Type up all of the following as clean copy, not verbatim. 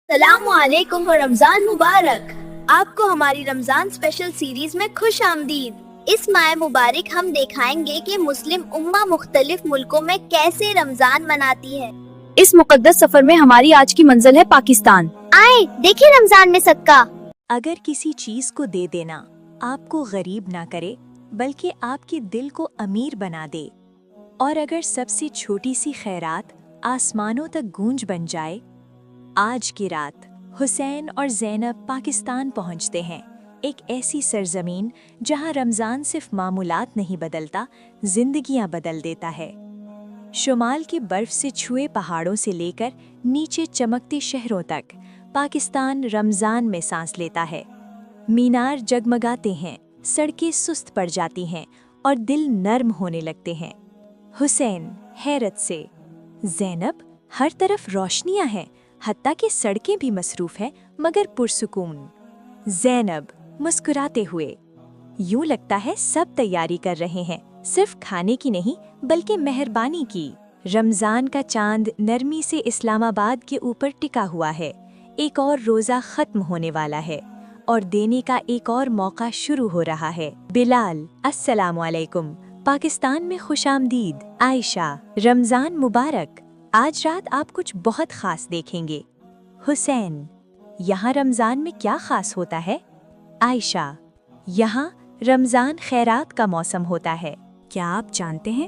السلام علیکم و رمضان مبارک۔ آپ کو ہماری رمضان اسپیشل سیریز میں خوش آمدید۔ اس ماہ مبارک ہم دکھائیں گے کہ مسلم امہ مختلف ملکوں میں کیسے رمضان مناتی ہے۔ اس مقدس سفر میں ہماری آج کی منزل ہے پاکستان۔ آئے دیکھیں رمضان میں صدقہ۔ اگر کسی چیز کو دے دینا آپ کو غریب نہ کرے بلکہ آپ کے دل کو امیر بنا دے، اور اگر سب سے چھوٹی سی خیرات آسمانوں تک گونج بن جائے۔ آج کی رات حسین اور زینب پاکستان پہنچتے ہیں، ایک ایسی سرزمین جہاں رمضان صرف معمولات نہیں بدلتا، زندگیاں بدل دیتا ہے۔ شمال کے برف سے چھوئے پہاڑوں سے لے کر نیچے چمکتے شہروں تک پاکستان رمضان میں سانس لیتا ہے۔ مینار جگمگاتے ہیں، سڑکیں سست پڑ جاتی ہیں اور دل نرم ہونے لگتے ہیں۔ حسین حیرت سے، زینب ہر طرف روشنیاں ہیں، حتیٰ کہ سڑکیں بھی مصروف ہیں مگر پرسکون۔ زینب مسکراتے ہوئے، یوں لگتا ہے سب تیاری کر رہے ہیں، صرف کھانے کی نہیں بلکہ مہربانی کی۔ رمضان کا چاند نرمی سے اسلام آباد کے اوپر ٹکا ہوا ہے، ایک اور روزہ ختم ہونے والا ہے اور دینے کا ایک اور موقع شروع ہو رہا ہے۔ بلال، السلام علیکم، پاکستان میں خوش آمدید۔ عائشہ، رمضان مبارک، آج رات آپ کچھ بہت خاص دیکھیں گے۔ حسین، یہاں رمضان میں کیا خاص ہوتا ہے؟ عائشہ، یہاں رمضان خیرات کا موسم ہوتا ہے۔ کیا آپ جانتے ہیں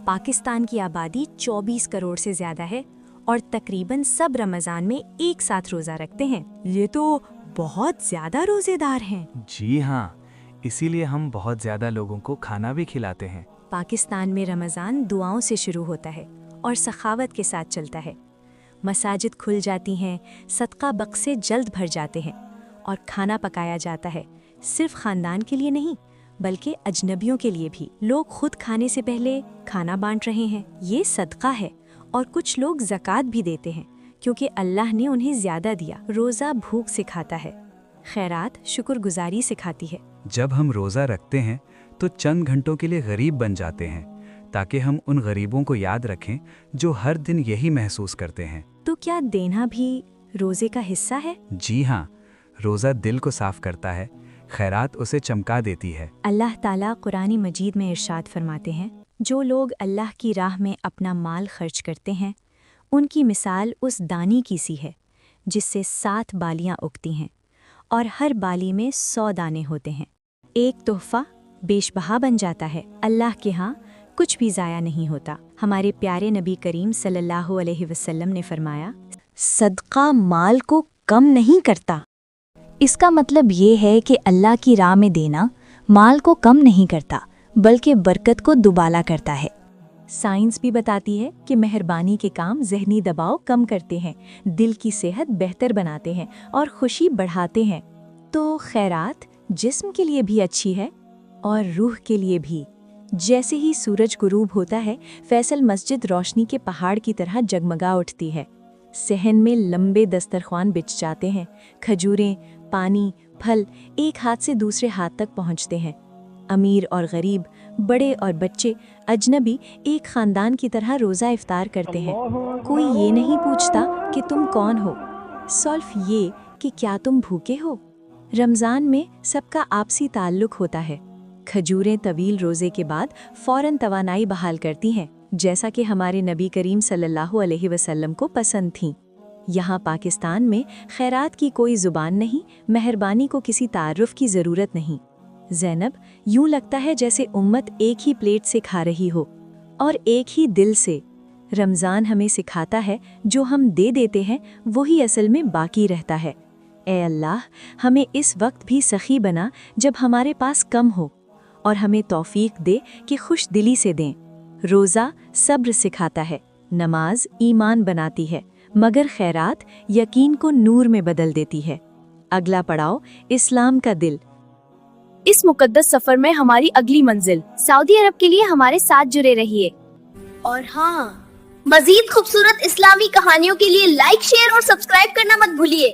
پاکستان کی آبادی 24 کروڑ سے زیادہ ہے اور تقریباً سب رمضان میں ایک ساتھ روزہ رکھتے ہیں۔ یہ تو بہت زیادہ روزے دار ہیں۔ جی ہاں، اسی لیے ہم بہت زیادہ لوگوں کو کھانا بھی کھلاتے ہیں۔ پاکستان میں رمضان دعاؤں سے شروع ہوتا ہے اور سخاوت کے ساتھ چلتا ہے۔ مساجد کھل جاتی ہیں، صدقہ بکسے جلد بھر جاتے ہیں اور کھانا پکایا جاتا ہے، صرف خاندان کے لیے نہیں بلکہ اجنبیوں کے لیے بھی۔ لوگ خود کھانے سے پہلے کھانا بانٹ رہے ہیں، یہ صدقہ ہے، اور کچھ لوگ زکوٰۃ بھی دیتے ہیں کیونکہ اللہ نے انہیں زیادہ دیا۔ روزہ بھوک سکھاتا ہے، خیرات شکر گزاری سکھاتی ہے۔ جب ہم روزہ رکھتے ہیں تو چند گھنٹوں کے لیے غریب بن جاتے ہیں تاکہ ہم ان غریبوں کو یاد رکھیں جو ہر دن یہی محسوس کرتے ہیں۔ تو کیا دینا بھی روزے کا حصہ ہے؟ جی ہاں، روزہ دل کو صاف کرتا ہے، خیرات اسے چمکا دیتی ہے۔ اللہ تعالیٰ قرآن مجید میں ارشاد فرماتے ہیں، جو لوگ اللہ کی راہ میں اپنا مال خرچ کرتے ہیں ان کی مثال اس دانی کی سی ہے جس سے 7 بالیاں اگتی ہیں اور ہر بالی میں 100 دانے ہوتے ہیں۔ ایک تحفہ بیش بہا بن جاتا ہے، اللہ کے ہاں کچھ بھی ضائع نہیں ہوتا۔ ہمارے پیارے نبی کریم صلی اللہ علیہ وسلم نے فرمایا، صدقہ مال کو کم نہیں کرتا۔ اس کا مطلب یہ ہے کہ اللہ کی راہ میں دینا مال کو کم نہیں کرتا بلکہ برکت کو دوبالا کرتا ہے۔ سائنس بھی بتاتی ہے کہ مہربانی کے کام ذہنی دباؤ کم کرتے ہیں، دل کی صحت بہتر بناتے ہیں اور خوشی بڑھاتے ہیں۔ تو خیرات جسم کے لیے بھی اچھی ہے اور روح کے لیے بھی۔ جیسے ہی سورج غروب ہوتا ہے، فیصل مسجد روشنی کے پہاڑ کی طرح جگمگا اٹھتی ہے۔ صحن میں لمبے دسترخوان بچھ جاتے ہیں، کھجوریں، پانی، پھل ایک ہاتھ سے دوسرے ہاتھ تک پہنچتے ہیں۔ امیر اور غریب، بڑے اور بچے، اجنبی ایک خاندان کی طرح روزہ افطار کرتے ہیں۔ کوئی یہ نہیں پوچھتا کہ تم کون ہو، صرف یہ کہ کیا تم بھوکے ہو۔ رمضان میں سب کا آپسی تعلق ہوتا ہے۔ کھجوریں طویل روزے کے بعد فوراً توانائی بحال کرتی ہیں، جیسا کہ ہمارے نبی کریم صلی اللہ علیہ وسلم کو پسند تھیں۔ یہاں پاکستان میں خیرات کی کوئی زبان نہیں، مہربانی کو کسی تعارف کی ضرورت نہیں۔ زینب، یوں لگتا ہے جیسے امت ایک ہی پلیٹ سے کھا رہی ہو اور ایک ہی دل سے۔ رمضان ہمیں سکھاتا ہے جو ہم دے دیتے ہیں وہی اصل میں باقی رہتا ہے۔ اے اللہ، ہمیں اس وقت بھی سخی بنا جب ہمارے پاس کم ہو، اور ہمیں توفیق دے کہ خوش دلی سے دیں۔ روزہ صبر سکھاتا ہے، نماز ایمان بناتی ہے، مگر خیرات یقین کو نور میں بدل دیتی ہے۔ اگلا پڑاؤ اسلام کا دل۔ اس مقدس سفر میں ہماری اگلی منزل سعودی عرب کے لیے ہمارے ساتھ جڑے رہیے، اور ہاں، مزید خوبصورت اسلامی کہانیوں کے لیے لائک، شیئر اور سبسکرائب کرنا مت بھولیے۔